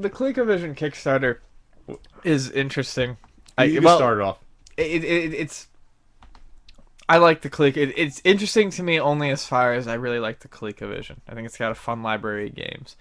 The ColecoVision Kickstarter is interesting. You started off. It's I like the it's interesting to me only as far as I really like the ColecoVision. I think it's got a fun library of games.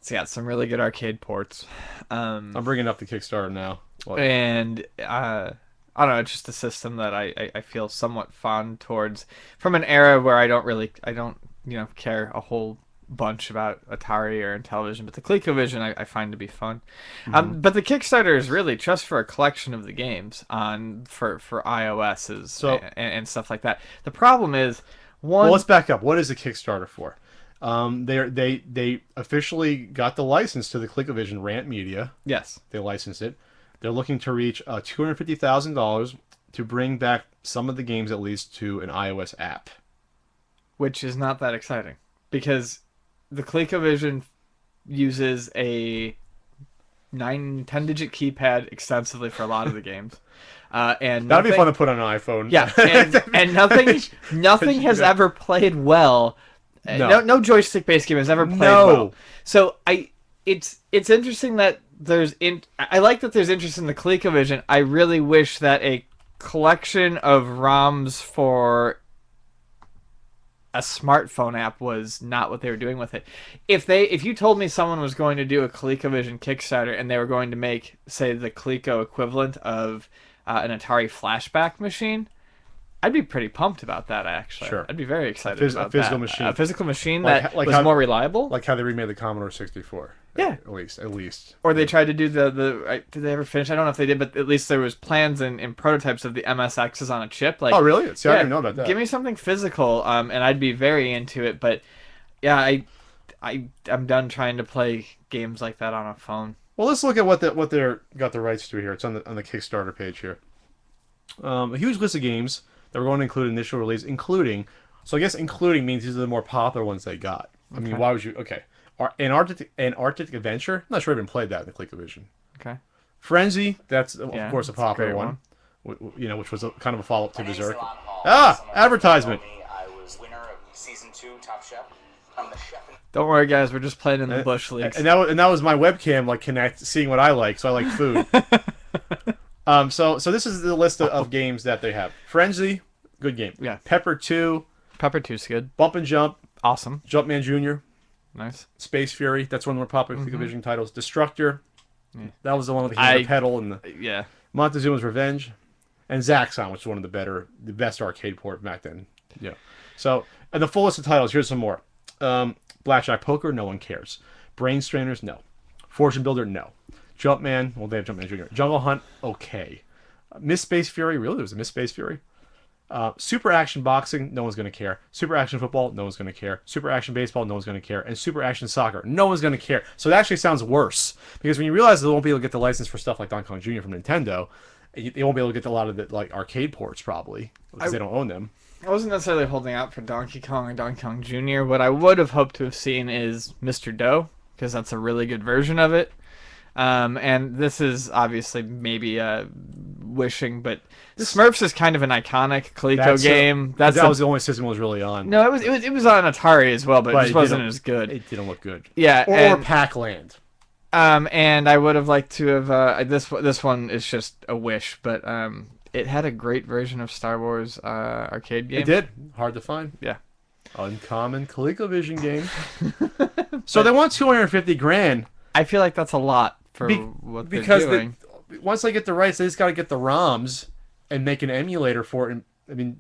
It's got some really good arcade ports. I'm bringing up the Kickstarter now. And I don't know, it's just a system that I feel somewhat fond towards from an era where I don't care a whole bunch about Atari or Intellivision, but the ColecoVision I find to be fun. But the Kickstarter is really just for a collection of the games for iOS's and stuff like that. The problem is well, let's back up. What is the Kickstarter for? They officially got the license to the ColecoVision Rant Media. Yes, they licensed it. They're looking to reach $250,000 to bring back some of the games at least to an iOS app, which is not that exciting because the ColecoVision uses a 10-digit keypad extensively for a lot of the games. And that'd be fun to put on an iPhone. Yeah, and nothing has ever played well. No joystick-based game has ever played well. So it's interesting that I like that there's interest in the ColecoVision. I really wish that a collection of ROMs for a smartphone app was not what they were doing with it. If you told me someone was going to do a ColecoVision Kickstarter and they were going to make, say, the Coleco equivalent of an Atari flashback machine, I'd be pretty pumped about that, actually. Sure. I'd be very excited about a physical that. Machine. A physical machine that was more reliable. Like how they remade the Commodore 64. Yeah. At least. Or they tried to do did they ever finish? I don't know if they did, but at least there was plans and prototypes of the MSXs on a chip. Like, oh, really? See, I didn't know about that. Give me something physical, and I'd be very into it. But yeah, I'm done trying to play games like that on a phone. Well, let's look at what they're got the rights to here. It's on the Kickstarter page here. A huge list of games that we're going to include initial release, including. So I guess including means these are the more popular ones they got. I mean, why would you? Okay. Antarctic Adventure. I'm not sure I've even played that in the ColecoVision. Okay. Frenzy. That's of course a popular one. Which was kind of a follow up to Berserk. Advertisement. I was winner of season 2 Top Chef. I'm the chef. Don't worry, guys. We're just playing in the bush leagues. And that was my webcam seeing what I like. So I like food. So this is the list of games that they have. Frenzy, good game. Yeah. Pepper 2. Pepper 2's good. Bump and Jump. Awesome. Jumpman Jr. Nice. Space Fury. That's one of the more popular ColecoVision titles. Destructor. Yeah. That was the one with the pedal and the Montezuma's Revenge, and Zaxxon, which is one of the best arcade port back then. Yeah. So, and the full list of titles. Here's some more. Blackjack Poker. No one cares. Brain Strainers. No. Fortune Builder. No. Jumpman. Well, they have Jumpman Jr. Jungle Hunt. Okay. Miss Space Fury. Really? There was a Miss Space Fury? Super Action Boxing, no one's going to care. Super Action Football, no one's going to care. Super Action Baseball, no one's going to care. And Super Action Soccer, no one's going to care. So it actually sounds worse. Because when you realize they won't be able to get the license for stuff like Donkey Kong Jr. from Nintendo, they won't be able to get a lot of the arcade ports, probably, because they don't own them. I wasn't necessarily holding out for Donkey Kong or Donkey Kong Jr. What I would have hoped to have seen is Mr. Doe, because that's a really good version of it. And this is obviously maybe wishing, but Smurfs is kind of an iconic Coleco game. That was the only system it was really on. No, it was on Atari as well, but it just wasn't as good. It didn't look good. Yeah, or Pac-Land. And I would have liked to have this one is just a wish, but it had a great version of Star Wars arcade game. It did. Hard to find. Yeah. Uncommon ColecoVision game. So they want $250,000. I feel like that's a lot for what they're doing. Once they get the rights, they just got to get the ROMs and make an emulator for it. And, I mean,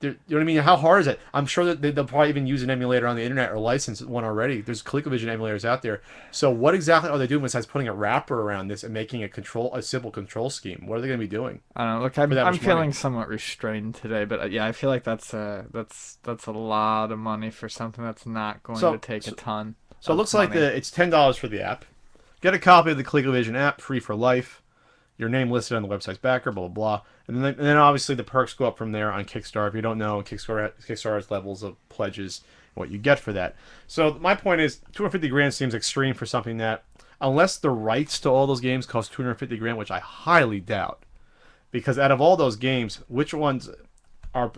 you know what I mean? How hard is it? I'm sure that they'll probably even use an emulator on the internet or license one already. There's ColecoVision emulators out there. So what exactly are they doing besides putting a wrapper around this and making a simple control scheme? What are they going to be doing? I don't know. Look, I'm feeling somewhat restrained today, but yeah, I feel like that's a lot of money for something that's not going to take a ton. So it looks like it's $10 for the app. Get a copy of the ColecoVision app, free for life. Your name listed on the website's backer, blah, blah, blah. And then obviously the perks go up from there on Kickstarter. If you don't know, Kickstarter has levels of pledges and what you get for that. So my point is, $250,000 seems extreme for something that, unless the rights to all those games cost $250,000, which I highly doubt. Because out of all those games, which ones... are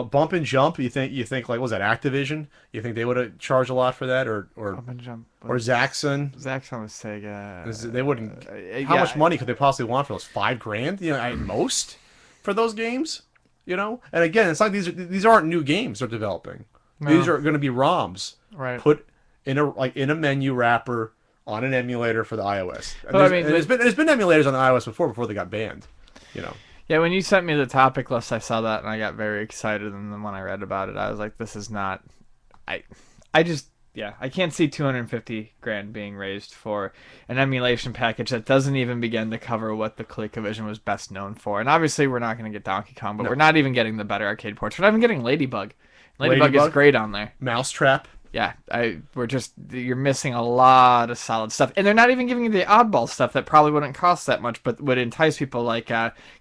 Bump and Jump. You think like, was that Activision? You think they would have charged a lot for that, or Bump and Jump or Zaxxon? Zaxxon was Sega. They wouldn't. How much money could they possibly want for those? $5,000, at most, for those games. And again, it's like these aren't new games they're developing. No. These are going to be ROMs put in a menu wrapper on an emulator for the iOS. There's been emulators on the iOS before they got banned. Yeah, when you sent me the topic list, I saw that and I got very excited. And then when I read about it, I was like, "This is not." I can't see $250,000 being raised for an emulation package that doesn't even begin to cover what the Colecovision was best known for. And obviously, we're not going to get Donkey Kong, but we're not even getting the better arcade ports. We're not even getting Ladybug. Ladybug is great on there. Mousetrap. Yeah, you're missing a lot of solid stuff, and they're not even giving you the oddball stuff that probably wouldn't cost that much, but would entice people, like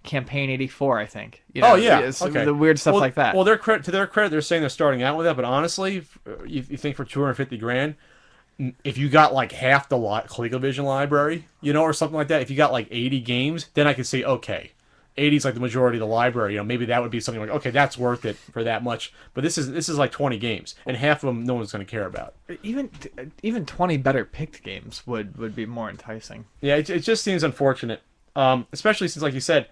Campaign 84, I think. Okay. The weird stuff like that. Well, to their credit, they're saying they're starting out with that, but honestly, you think for $250,000, if you got like half the ColecoVision library, or something like that, if you got like 80 games, then I could say okay. 80 is like the majority of the library. Maybe that would be something like, okay, that's worth it for that much. But this is like 20 games, and half of them no one's going to care about. Even 20 better picked games would be more enticing. Yeah, it just seems unfortunate, especially since, like you said,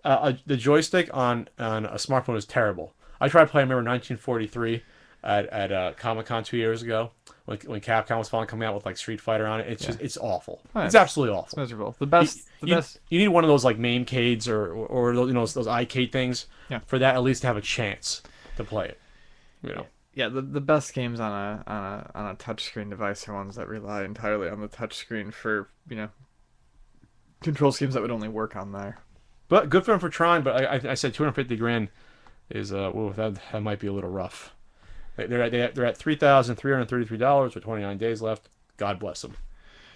the joystick on a smartphone is terrible. I tried playing, I remember 1943 at Comic-Con 2 years ago. When Capcom was finally coming out with like Street Fighter on it, it's awful. It's absolutely awful. It's miserable. The best. You need one of those like MameCades or those iCade things for that at least to have a chance to play it. Yeah, the best games on a touchscreen device are ones that rely entirely on the touchscreen for control schemes that would only work on there. But good for them for trying. But I said $250,000 is that might be a little rough. They're at $3,333 with 29 days left. God bless them.